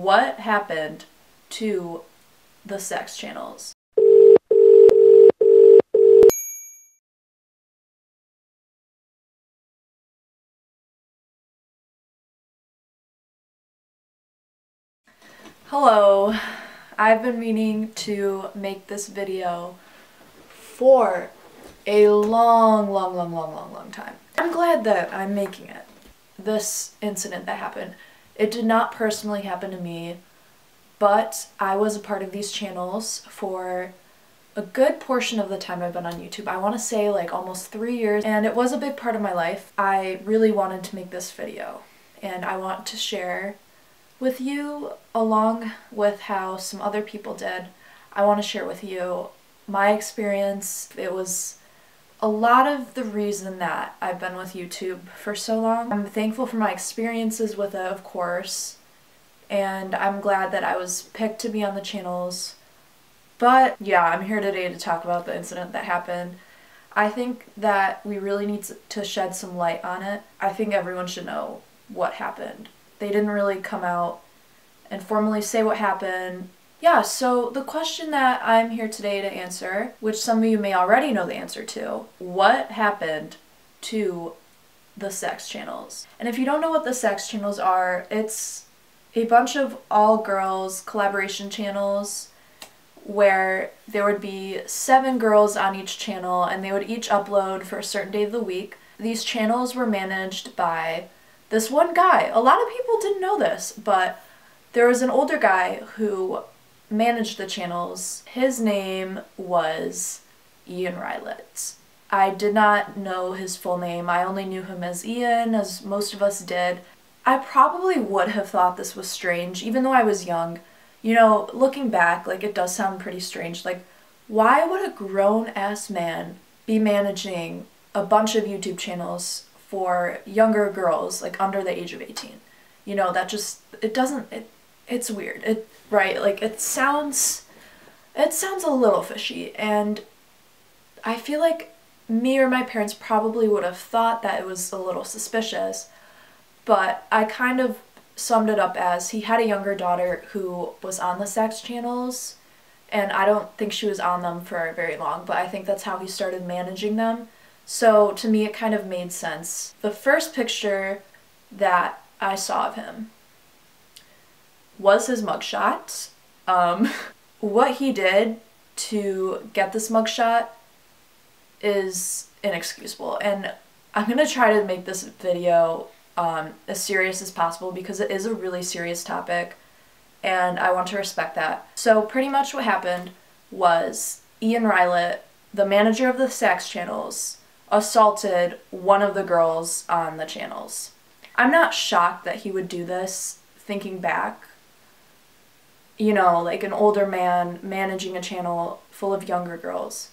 What happened to the sex channels? Hello, I've been meaning to make this video for a long time. I'm glad that I'm making it. This incident that happened, it did not personally happen to me, but I was a part of these channels for a good portion of the time I've been on YouTube. I want to say like almost 3 years, and it was a big part of my life. I really wanted to make this video, and I want to share with you, along with how some other people did. I want to share with you my experience. It was a lot of the reason that I've been with YouTube for so long. I'm thankful for my experiences with it, of course, and I'm glad that I was picked to be on the channels. But yeah, I'm here today to talk about the incident that happened. I think that we really need to shed some light on it. I think everyone should know what happened. They didn't really come out and formally say what happened. Yeah, so the question that I'm here today to answer, which some of you may already know the answer to, what happened to the sex channels? And if you don't know what the sex channels are, it's a bunch of all-girls collaboration channels where there would be 7 girls on each channel, and they would each upload for a certain day of the week. These channels were managed by this one guy. A lot of people didn't know this, but there was an older guy who managed the channels. His name was Ian Rylett. I did not know his full name. I only knew him as Ian, as most of us did. I probably would have thought this was strange, even though I was young. You know, looking back, like, it does sound pretty strange. Like, why would a grown-ass man be managing a bunch of YouTube channels for younger girls, like, under the age of 18? You know, that just, it's weird. Right? Like, it sounds a little fishy, and I feel like me or my parents probably would have thought that it was a little suspicious, but I kind of summed it up as he had a younger daughter who was on the sex channels, and I don't think she was on them for very long, but I think that's how he started managing them. So to me, it kind of made sense. The first picture that I saw of him was his mugshot. What he did to get this mugshot is inexcusable, and I'm gonna try to make this video as serious as possible because it is a really serious topic, and I want to respect that. So pretty much what happened was Ian Rylett, the manager of the sex channels, assaulted one of the girls on the channels. I'm not shocked that he would do this, thinking back. You know, like an older man managing a channel full of younger girls.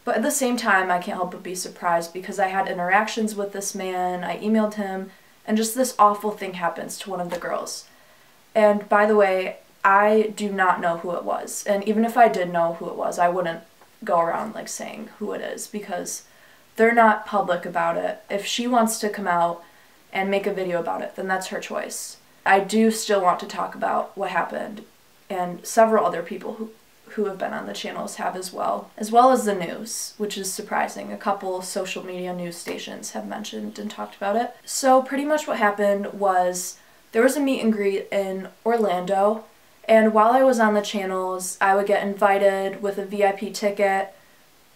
But at the same time, I can't help but be surprised because I had interactions with this man, I emailed him, and just this awful thing happens to one of the girls. And by the way, I do not know who it was. And even if I did know who it was, I wouldn't go around like saying who it is because they're not public about it. If she wants to come out and make a video about it, then that's her choice. I do still want to talk about what happened, and several other people who have been on the channels have as well as the news, which is surprising. A couple social media news stations have mentioned and talked about it. So pretty much what happened was there was a meet and greet in Orlando, and while I was on the channels, I would get invited with a VIP ticket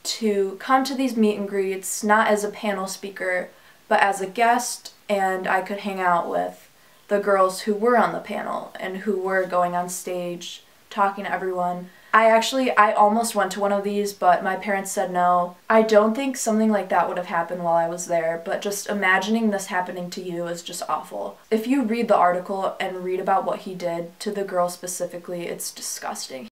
to come to these meet and greets, not as a panel speaker, but as a guest, and I could hang out with the girls who were on the panel and who were going on stage talking to everyone. I almost went to one of these, but my parents said no. I don't think something like that would have happened while I was there, but just imagining this happening to you is just awful. If you read the article and read about what he did to the girl specifically, it's disgusting.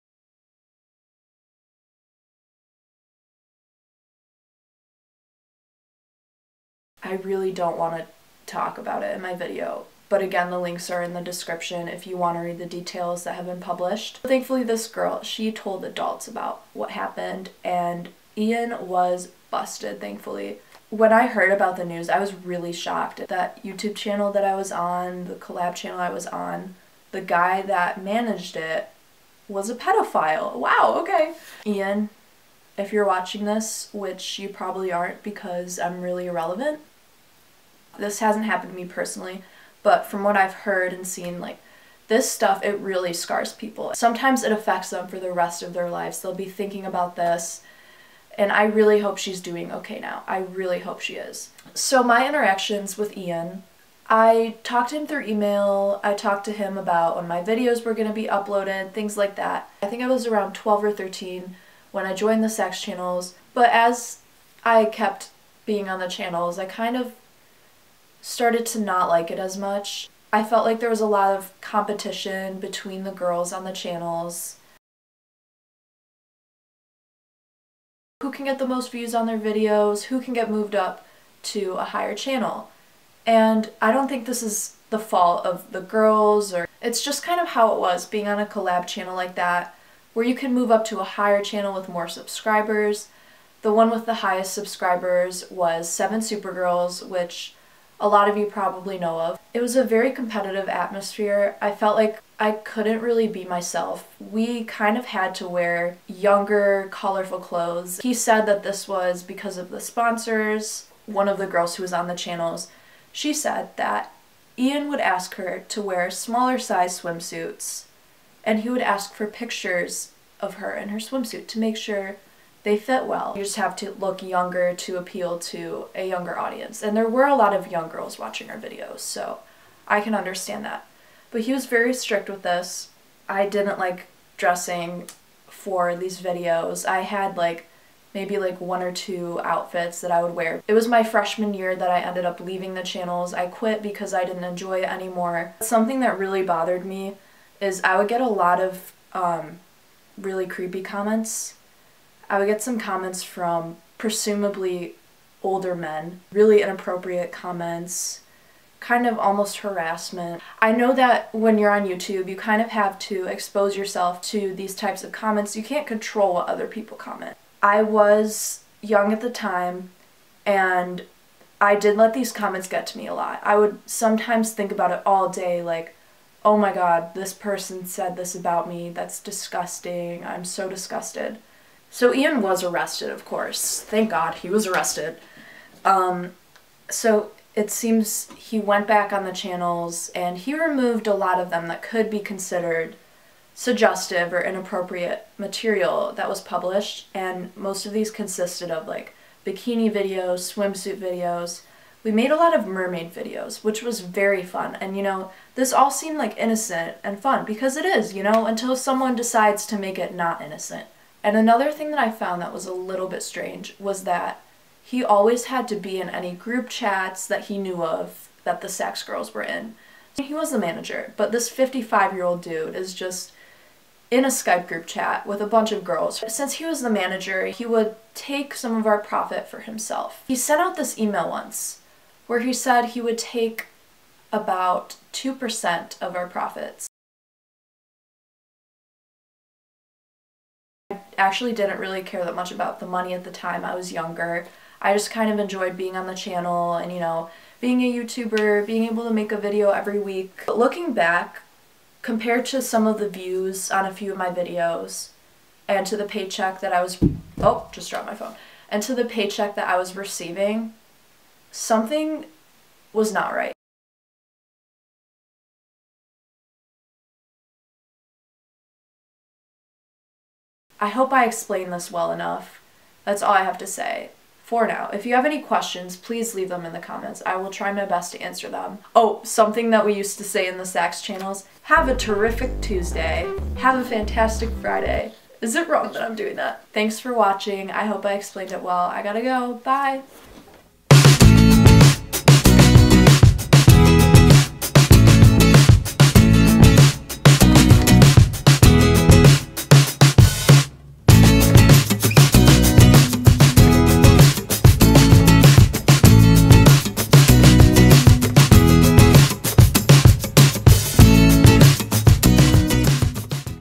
I really don't want to talk about it in my video, but again, the links are in the description if you want to read the details that have been published. Thankfully, this girl, she told adults about what happened, and Ian was busted, thankfully. When I heard about the news, I was really shocked. That YouTube channel that I was on, the collab channel I was on, the guy that managed it was a pedophile. Wow, okay. Ian, if you're watching this, which you probably aren't because I'm really irrelevant, this hasn't happened to me personally, but from what I've heard and seen, like, this stuff, it really scars people. Sometimes it affects them for the rest of their lives. They'll be thinking about this, and I really hope she's doing okay now. I really hope she is. So my interactions with Ian, I talked to him through email. I talked to him about when my videos were going to be uploaded, things like that. I think I was around 12 or 13 when I joined the sex channels, but as I kept being on the channels, I kind of started to not like it as much. I felt like there was a lot of competition between the girls on the channels. Who can get the most views on their videos? Who can get moved up to a higher channel? And I don't think this is the fault of the girls, or it's just kind of how it was being on a collab channel like that, where you can move up to a higher channel with more subscribers. The one with the highest subscribers was Sevensupergirls, which a lot of you probably know of. It was a very competitive atmosphere. I felt like I couldn't really be myself. We kind of had to wear younger, colorful clothes. He said that this was because of the sponsors. One of the girls who was on the channels, she said that Ian would ask her to wear smaller size swimsuits, and he would ask for pictures of her in her swimsuit to make sure they fit well. You just have to look younger to appeal to a younger audience. And there were a lot of young girls watching our videos, so I can understand that. But he was very strict with this. I didn't like dressing for these videos. I had maybe one or two outfits that I would wear. It was my freshman year that I ended up leaving the channels. I quit because I didn't enjoy it anymore. Something that really bothered me is I would get a lot of really creepy comments. I would get some comments from presumably older men, really inappropriate comments, kind of almost harassment. I know that when you're on YouTube, you kind of have to expose yourself to these types of comments. You can't control what other people comment. I was young at the time, and I did let these comments get to me a lot. I would sometimes think about it all day, like, oh my god, this person said this about me, that's disgusting, I'm so disgusted. So Ian was arrested, of course. Thank God he was arrested. So it seems he went back on the channels and he removed a lot of them that could be considered suggestive or inappropriate material that was published, and most of these consisted of bikini videos, swimsuit videos. We made a lot of mermaid videos, which was very fun, and this all seemed innocent and fun, because it is, until someone decides to make it not innocent. And another thing that I found that was a little bit strange was that he always had to be in any group chats that he knew of that the sex girls were in. He was the manager, but this 55-year-old dude is just in a Skype group chat with a bunch of girls. Since he was the manager, he would take some of our profit for himself. He sent out this email once where he said he would take about 2% of our profits. I actually didn't really care that much about the money at the time. I was younger. I just kind of enjoyed being on the channel and, being a YouTuber, being able to make a video every week. But looking back, compared to some of the views on a few of my videos, and to the paycheck that I was, oh, just dropped my phone, and to the paycheck that I was receiving, something was not right. I hope I explained this well enough. That's all I have to say for now. If you have any questions, please leave them in the comments. I will try my best to answer them. Oh, something that we used to say in the Sax channels: have a terrific Tuesday. Have a fantastic Friday. Is it wrong that I'm doing that? Thanks for watching. I hope I explained it well. I gotta go. Bye!